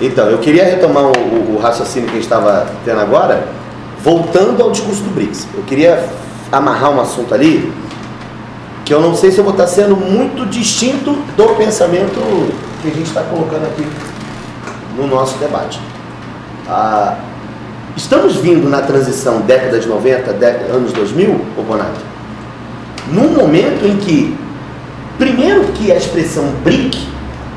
Então, eu queria retomar o raciocínio que a gente estava tendo agora, voltando ao discurso do BRICS. Eu queria amarrar um assunto ali, que eu não sei se eu vou estar sendo muito distinto do pensamento que a gente está colocando aqui no nosso debate. Estamos vindo na transição década de 90, anos 2000, ô Bonato, num momento em que, primeiro que a expressão BRIC,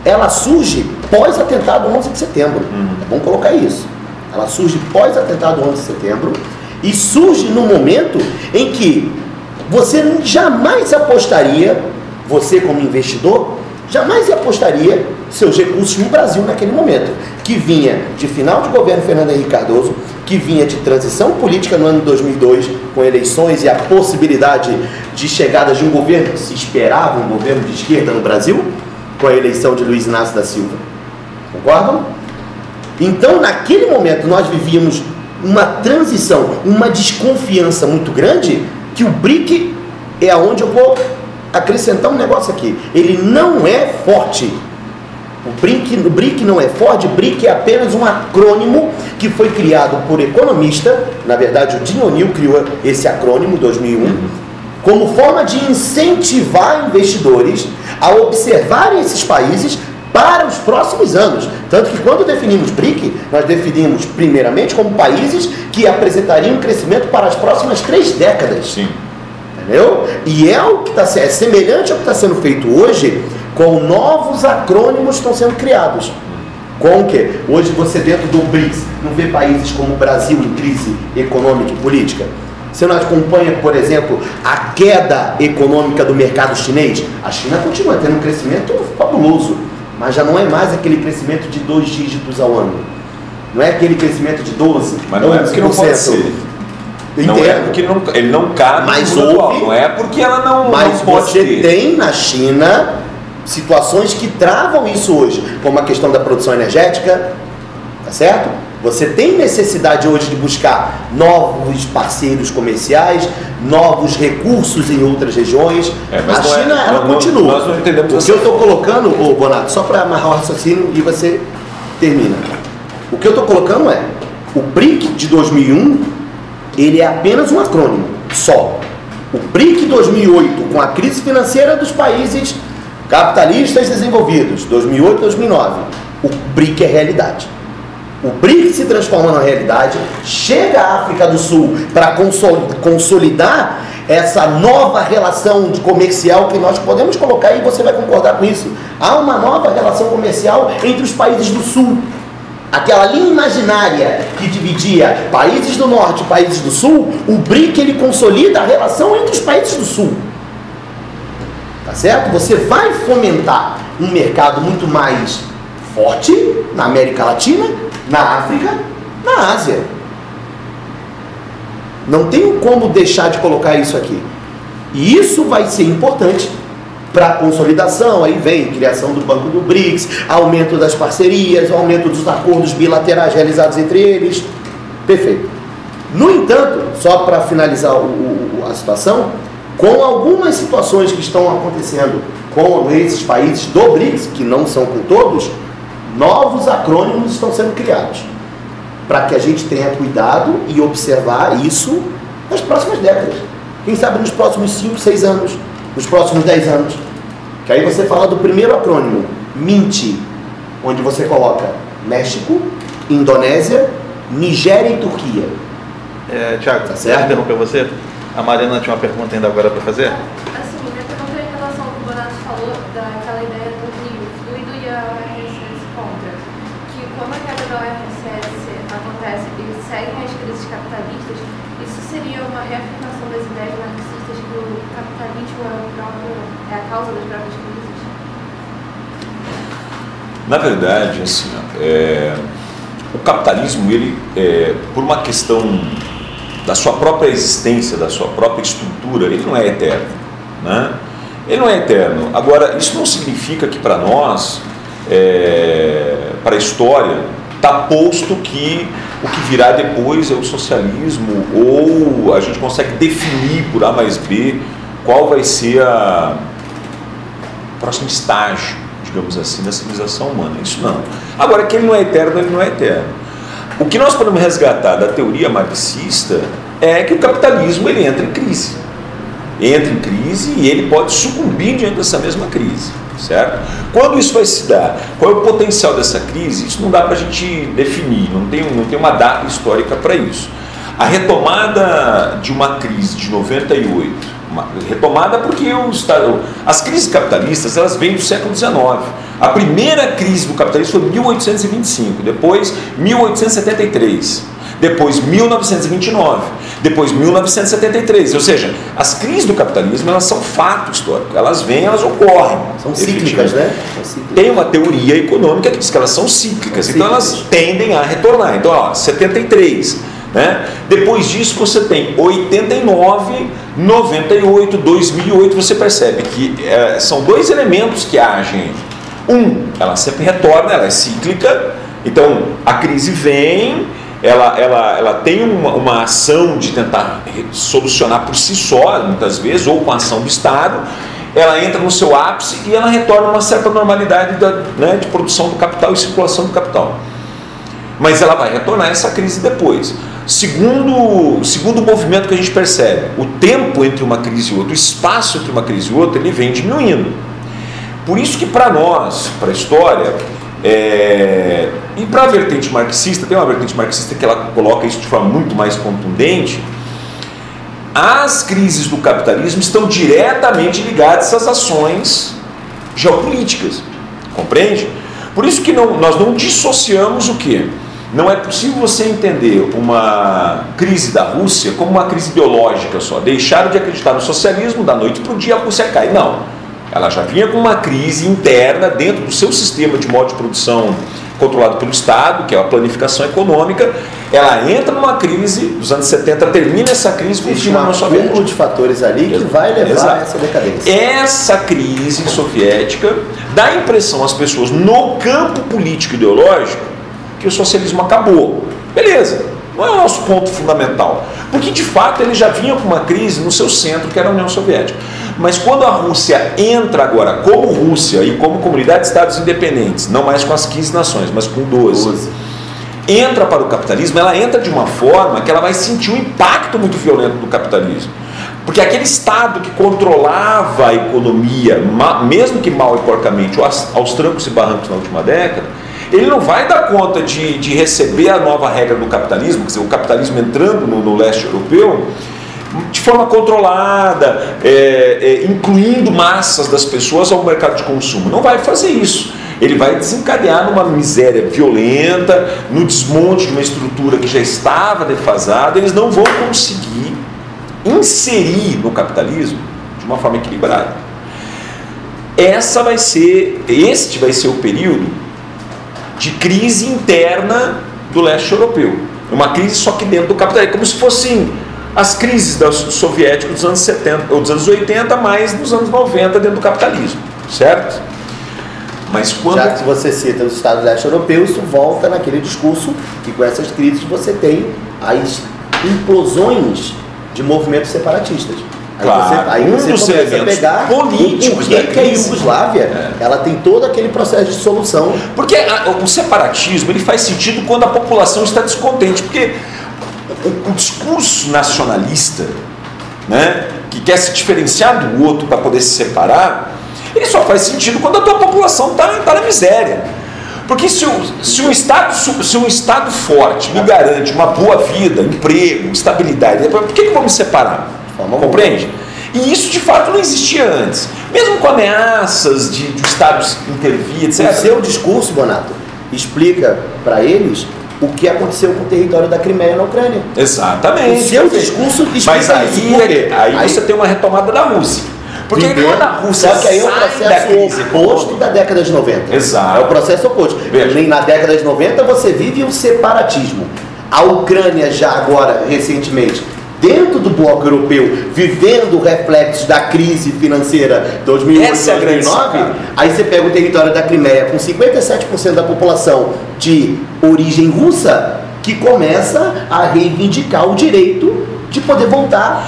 ela surge pós-atentado 11 de setembro. É bom colocar isso. Ela surge pós-atentado 11 de setembro e surge no momento em que você jamais apostaria, você como investidor, jamais apostaria seus recursos no Brasil naquele momento, que vinha de final de governo Fernando Henrique Cardoso, que vinha de transição política no ano 2002, com eleições e a possibilidade de chegada de um governo, que se esperava um governo de esquerda no Brasil, com a eleição de Luiz Inácio da Silva. Concordam? Então, naquele momento, nós vivíamos uma transição, uma desconfiança muito grande, que o BRIC é aonde eu vou acrescentar um negócio aqui. Ele não é forte. O BRIC não é forte. BRIC é apenas um acrônimo que foi criado por economista. Na verdade, o Dean O'Neill criou esse acrônimo em 2001, como forma de incentivar investidores a observarem esses países para os próximos anos. Tanto que quando definimos BRIC, nós definimos primeiramente como países que apresentariam crescimento para as próximas 3 décadas. Sim. Entendeu? E é o que é semelhante ao que está sendo feito hoje, com novos acrônimos que estão sendo criados. Com o quê? Hoje você dentro do BRICS não vê países como o Brasil em crise econômica e política? Você não acompanha, por exemplo, a queda econômica do mercado chinês? A China continua tendo um crescimento fabuloso, mas já não é mais aquele crescimento de 2 dígitos ao ano. Não é aquele crescimento de 12%. Mas não é porque não pode ser. Não é porque ele não cabe mas no mundo atual. Não é porque ela não pode você ter. Tem na China situações que travam isso hoje, como a questão da produção energética, tá certo? Você tem necessidade hoje de buscar novos parceiros comerciais, novos recursos em outras regiões. A China, ela continua. Nós não entendemos o que eu estou colocando, Bonato, só para amarrar o raciocínio e você termina. O que eu estou colocando é, o BRIC de 2001, ele é apenas um acrônimo, só. O BRIC 2008, com a crise financeira dos países capitalistas desenvolvidos, 2008 e 2009, o BRIC é realidade. O BRIC se transforma na realidade, chega à África do Sul para consolidar essa nova relação comercial que nós podemos colocar, e você vai concordar com isso. Há uma nova relação comercial entre os países do Sul. Aquela linha imaginária que dividia países do Norte e países do Sul, o BRIC ele consolida a relação entre os países do Sul. Tá certo? Você vai fomentar um mercado muito mais forte na América Latina, na África, na Ásia. Não tenho como deixar de colocar isso aqui. E isso vai ser importante para a consolidação. Aí vem criação do Banco do BRICS, aumento das parcerias, aumento dos acordos bilaterais realizados entre eles. Perfeito. No entanto, só para finalizar a situação, com algumas situações que estão acontecendo com esses países do BRICS, que não são com todos, novos acrônimos estão sendo criados, para que a gente tenha cuidado e observar isso nas próximas décadas. Quem sabe nos próximos 5, 6 anos, nos próximos 10 anos. Que aí você fala do primeiro acrônimo, MINT, onde você coloca México, Indonésia, Nigéria e Turquia. Tiago, tá certo? Interromper você? A Mariana tinha uma pergunta ainda agora para fazer? Assim, minha pergunta é em relação ao que o Bonato falou, daquela ideia do rio fluido e a ORSS contra. Que como a queda da ORSS acontece e seguem as crises capitalistas, isso seria uma reafirmação das ideias marxistas que o capitalismo é a causa das próprias crises? Na verdade, assim, o capitalismo, ele, por uma questão da sua própria existência, da sua própria estrutura, ele não é eterno, né? Ele não é eterno. Agora, isso não significa que para nós, para a história, está posto que o que virá depois é o socialismo, ou a gente consegue definir por A mais B qual vai ser o próximo estágio, digamos assim, da civilização humana. Isso não. Agora, que ele não é eterno, ele não é eterno. O que nós podemos resgatar da teoria marxista é que o capitalismo ele entra em crise. Entra em crise e ele pode sucumbir diante dessa mesma crise, certo? Quando isso vai se dar? Qual é o potencial dessa crise? Isso não dá para a gente definir, não tem uma data histórica para isso. A retomada de uma crise de 98, retomada porque as crises capitalistas elas vêm do século XIX. A primeira crise do capitalismo foi em 1825, depois 1873, depois 1929, depois 1973. Ou seja, as crises do capitalismo elas são fato histórico, elas vêm, elas ocorrem. São cíclicas, né? São cíclicas. Tem uma teoria econômica que diz que elas são cíclicas, então elas tendem a retornar. Então, ó, 73. Né? Depois disso você tem 89, 98, 2008, você percebe que são dois elementos que agem. Ela sempre retorna, ela é cíclica, então a crise vem, ela tem uma ação de tentar solucionar por si só, muitas vezes, ou com a ação do Estado, ela entra no seu ápice e ela retorna a uma certa normalidade de produção do capital e circulação do capital. Mas ela vai retornar essa crise depois. Segundo o movimento que a gente percebe, o tempo entre uma crise e outra, o espaço entre uma crise e outra, ele vem diminuindo. Por isso que para nós, para a história, e para a vertente marxista, tem uma vertente marxista que ela coloca isso de forma muito mais contundente, as crises do capitalismo estão diretamente ligadas às ações geopolíticas, compreende? Por isso que nós não dissociamos o quê? Não é possível você entender uma crise da Rússia como uma crise ideológica só. Deixaram de acreditar no socialismo, da noite para o dia a Rússia cai. Não. Ela já vinha com uma crise interna dentro do seu sistema de modo de produção controlado pelo Estado, que é a planificação econômica. Ela entra numa crise dos anos 70, termina essa crise com o fim da União Soviética. Um grupo de fatores ali que vai levar a essa decadência. Essa crise soviética dá a impressão às pessoas no campo político ideológico que o socialismo acabou. Beleza, não é o nosso ponto fundamental, porque de fato ele já vinha com uma crise no seu centro, que era a União Soviética. Mas quando a Rússia entra agora como Rússia e como comunidade de estados independentes, não mais com as 15 nações, mas com 12, entra para o capitalismo, ela entra de uma forma que ela vai sentir um impacto muito violento do capitalismo. Porque aquele Estado que controlava a economia, mesmo que mal e porcamente, aos trancos e barrancos na última década, ele não vai dar conta de receber a nova regra do capitalismo, quer dizer, o capitalismo entrando no leste europeu, de forma controlada, incluindo massas das pessoas ao mercado de consumo. Não vai fazer isso. Ele vai desencadear numa miséria violenta, no desmonte de uma estrutura que já estava defasada. Eles não vão conseguir inserir no capitalismo de uma forma equilibrada. Este vai ser o período de crise interna do leste europeu. Uma crise só que dentro do capitalismo, como se fossem as crises soviéticas dos anos 70 ou dos anos 80, mais dos anos 90 dentro do capitalismo, certo? Mas quando... Já que você cita os estados leste europeus, isso volta naquele discurso que com essas crises você tem as implosões de movimentos separatistas. Aí você começa a pegar políticos que a Iugoslávia ela tem todo aquele processo de solução. Porque o separatismo ele faz sentido quando a população está descontente, porque o discurso nacionalista, né, que quer se diferenciar do outro para poder se separar, ele só faz sentido quando a tua população está na miséria. Porque se um Estado forte me garante uma boa vida, emprego, estabilidade, por que vamos me separar? Compreende? E isso de fato não existia antes. Mesmo com ameaças de Estados intervir, etc. O seu discurso, Bonato, explica para eles o que aconteceu com o território da Crimeia na Ucrânia. Exatamente. O seu discurso explica mas aí você tem uma retomada da Rússia. Porque quando a Rússia só que aí é o processo oposto da década de 90. Exato. É o processo oposto. Nem na década de 90 você vive o separatismo. A Ucrânia já agora, recentemente, dentro do bloco europeu, vivendo reflexos da crise financeira 2008-2009, aí você pega o território da Crimeia com 57% da população de origem russa, que começa a reivindicar o direito de poder voltar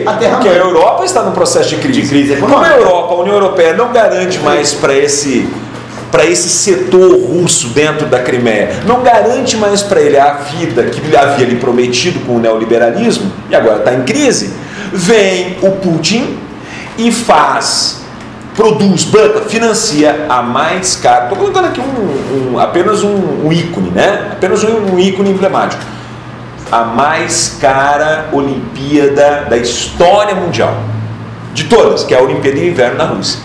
a terra. Porque a Europa está no processo de crise. Como a União Europeia não garante mais para esse para esse setor russo dentro da Crimeia, não garante mais para ele a vida que ele havia lhe prometido com o neoliberalismo, e agora está em crise, vem o Putin e produz, financia a mais cara. Estou colocando aqui apenas um ícone, né? Apenas um ícone emblemático. A mais cara Olimpíada da história mundial, de todas, que é a Olimpíada de Inverno na Rússia.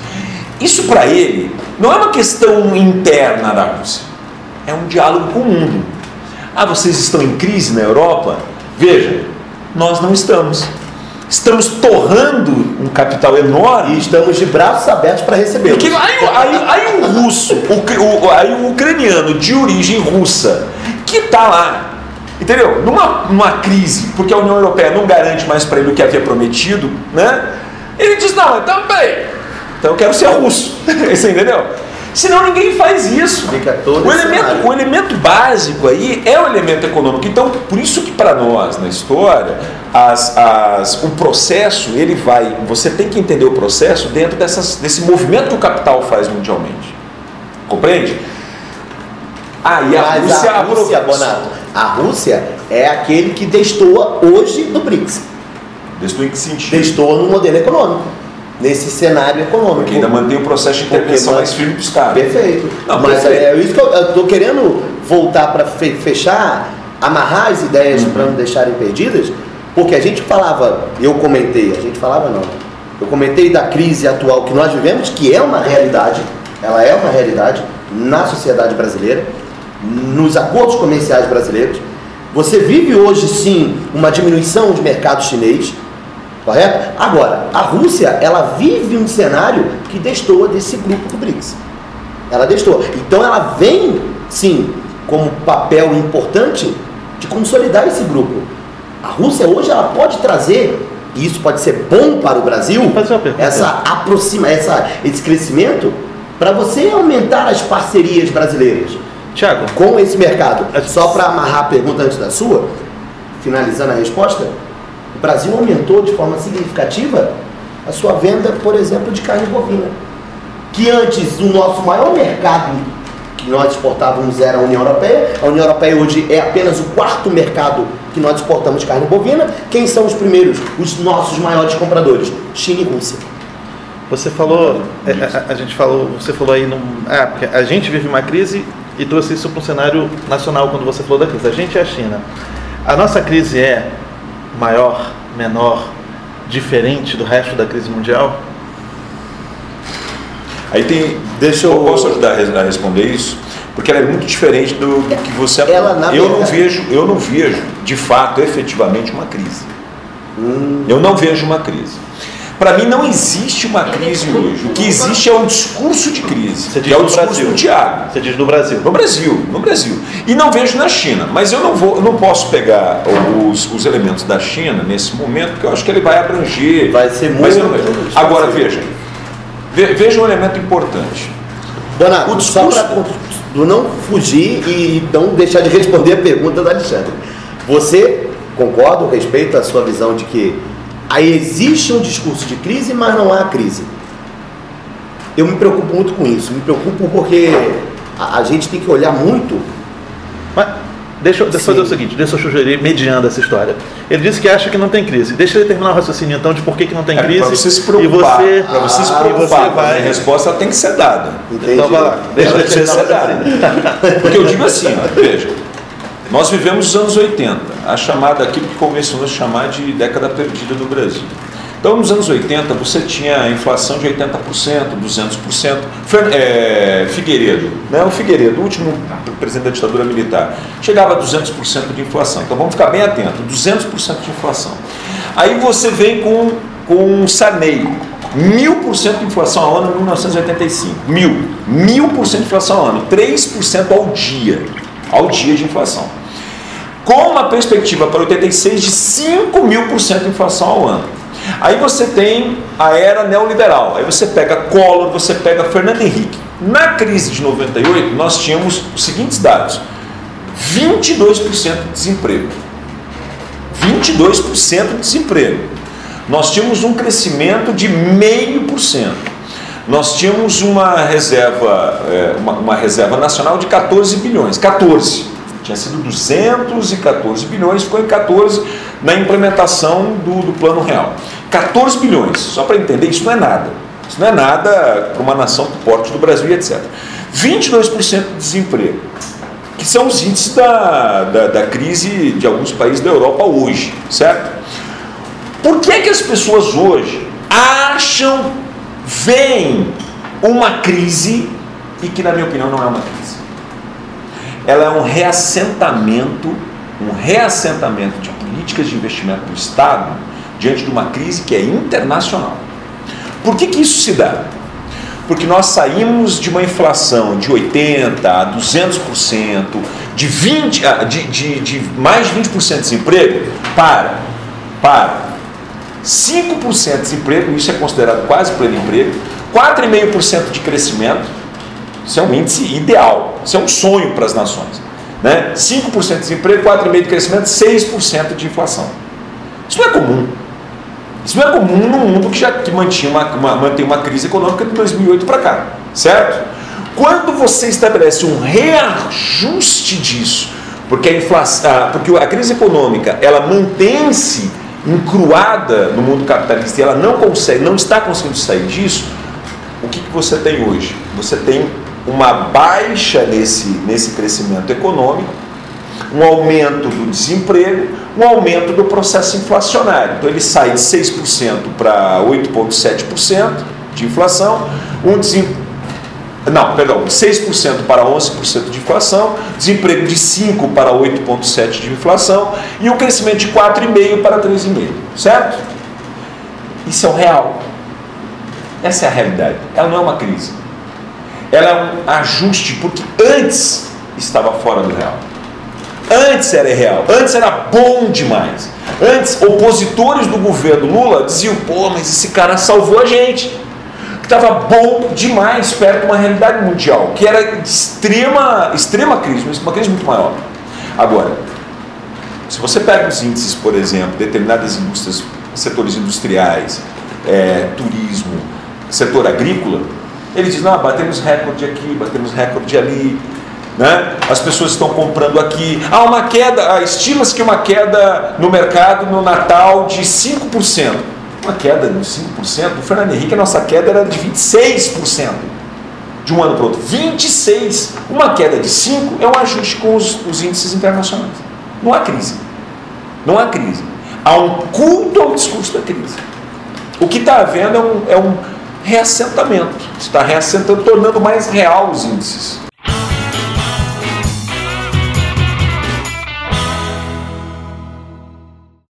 Isso para ele não é uma questão interna da Rússia, é um diálogo com o mundo. Vocês estão em crise na Europa? Veja, nós não estamos. Estamos torrando um capital enorme. E estamos de braços abertos para recebê-lo. Aí o russo, aí o ucraniano de origem russa, que está lá, entendeu? Numa crise, porque a União Europeia não garante mais para ele o que havia prometido, né? Ele diz, não, então peraí, então eu quero ser russo. Você entendeu? Senão ninguém faz isso. O elemento básico aí é o elemento econômico. Então, por isso que para nós, na história, o processo, você tem que entender o processo dentro desse movimento que o capital faz mundialmente. Compreende? E a Rússia, Bonato, a Rússia é aquele que destoa hoje do BRICS. Destoa em que sentido? Destoa no modelo econômico. Nesse cenário econômico. Porque ainda mantém o processo de intervenção mais firme do Estado. Perfeito. Mas é isso que eu estou querendo voltar para fechar, amarrar as ideias para não deixarem perdidas, porque a gente eu comentei da crise atual que nós vivemos, que é uma realidade, ela é uma realidade na sociedade brasileira, nos acordos comerciais brasileiros. Você vive hoje, sim, uma diminuição de mercado chinês, correto? Agora, a Rússia, ela vive um cenário que destoa desse grupo do BRICS. Ela destoa. Então, ela vem, sim, como papel importante de consolidar esse grupo. A Rússia, hoje, ela pode trazer, e isso pode ser bom para o Brasil, esse crescimento, para você aumentar as parcerias brasileiras. Tiago, com esse mercado. Só para amarrar a pergunta antes da sua, finalizando a resposta, o Brasil aumentou de forma significativa a sua venda, por exemplo, de carne bovina. Que antes o nosso maior mercado que nós exportávamos era a União Europeia. A União Europeia hoje é apenas o quarto mercado que nós exportamos de carne bovina. Quem são os primeiros? Os nossos maiores compradores? China e Rússia. Você falou, você falou aí, porque a gente vive uma crise e trouxe isso para um cenário nacional quando você falou da crise. A gente é a China. A nossa crise é maior, menor, diferente do resto da crise mundial? Aí eu posso ajudar a responder isso? Porque ela é muito diferente do que você aponta. Eu não vejo, de fato, efetivamente, uma crise. Eu não vejo uma crise. Para mim não existe uma crise hoje. O que existe é um discurso de crise, que é o discurso do Tiago. Você diz no Brasil. No Brasil. E não vejo na China. Mas eu não posso pegar os elementos da China nesse momento, porque eu acho que ele vai abranger. Vai ser muito. Agora veja um elemento importante. Bonato, só para não fugir e não deixar de responder a pergunta do Alexandre. Você concorda ou respeita a sua visão de que aí existe um discurso de crise, mas não há crise? Eu me preocupo muito com isso. Me preocupo porque a gente tem que olhar muito. Mas deixa eu fazer o seguinte, deixa eu sugerir mediando essa história. Ele disse que acha que não tem crise. Deixa ele terminar o raciocínio então de por que não tem crise. Para você se preocupar. Para você se preocupar, a resposta tem que ser dada. Entendi. Então vai lá. Deixa ele ser dada. Porque eu digo assim, veja. Nós vivemos os anos 80, a chamada, aquilo que começou a chamar de década perdida no Brasil. Então, nos anos 80, você tinha a inflação de 80%, 200%. Figueiredo, né? O Figueiredo, o último presidente da ditadura militar, chegava a 200% de inflação. Então, vamos ficar bem atentos, 200% de inflação. Aí você vem com o Sarney, 1000% de inflação ao ano em 1985. 1000% de inflação ao ano, 3% ao dia de inflação. Com uma perspectiva para 86 de 5.000% de inflação ao ano. Aí você tem a era neoliberal, aí você pega Collor, você pega Fernando Henrique. Na crise de 98, nós tínhamos os seguintes dados: 22% de desemprego. 22% de desemprego. Nós tínhamos um crescimento de 0,5%. nós tínhamos uma reserva, uma reserva nacional de 14 bilhões. 14. Tinha sido 214 bilhões, ficou em 14 na implementação do Plano Real. 14 bilhões, só para entender, isso não é nada. Isso não é nada para uma nação do porte do Brasil e etc. 22% de desemprego, que são os índices da crise de alguns países da Europa hoje, certo? Por que as pessoas hoje veem uma crise e que, na minha opinião, não é uma crise? Ela é um reassentamento de políticas de investimento do Estado diante de uma crise que é internacional. Por que isso se dá? Porque nós saímos de uma inflação de 80% a 200%, de mais de 20% de desemprego, para 5% de desemprego, isso é considerado quase pleno emprego, 4,5% de crescimento, isso é um índice ideal, isso é um sonho para as nações, né? 5% de desemprego, 4,5% de crescimento, 6% de inflação. Isso não é comum. Isso não é comum num mundo que mantém uma crise econômica de 2008 para cá, certo? Quando você estabelece um reajuste disso, porque a crise econômica ela mantém-se encruada no mundo capitalista e ela não está conseguindo sair disso, o que você tem hoje? Você tem uma baixa nesse crescimento econômico, um aumento do desemprego, um aumento do processo inflacionário. Então ele sai de 6% para 8,7% de inflação, 6% para 11% de inflação, desemprego de 5% para 8,7% de inflação e um crescimento de 4,5% para 3,5%, certo? Isso é o real. Essa é a realidade. Ela não é uma crise. Ela é um ajuste, porque antes estava fora do real. Antes era irreal, antes era bom demais. Antes, opositores do governo Lula diziam, mas esse cara salvou a gente. Que estava bom demais perto de uma realidade mundial, que era de extrema crise, uma crise muito maior. Agora, se você pega os índices, por exemplo, determinadas indústrias, setores industriais, turismo, setor agrícola, eles dizem, batemos recorde aqui, batemos recorde ali, né? As pessoas estão comprando aqui. Uma queda, estima-se que uma queda no mercado no Natal de 5%. Uma queda de 5%, o Fernando Henrique, a nossa queda era de 26%. De um ano para o outro. 26%. Uma queda de 5% é um ajuste com os índices internacionais. Não há crise. Não há crise. Há um culto ao discurso da crise. O que está havendo é um reassentamento. Está reassentando, tornando mais real os índices.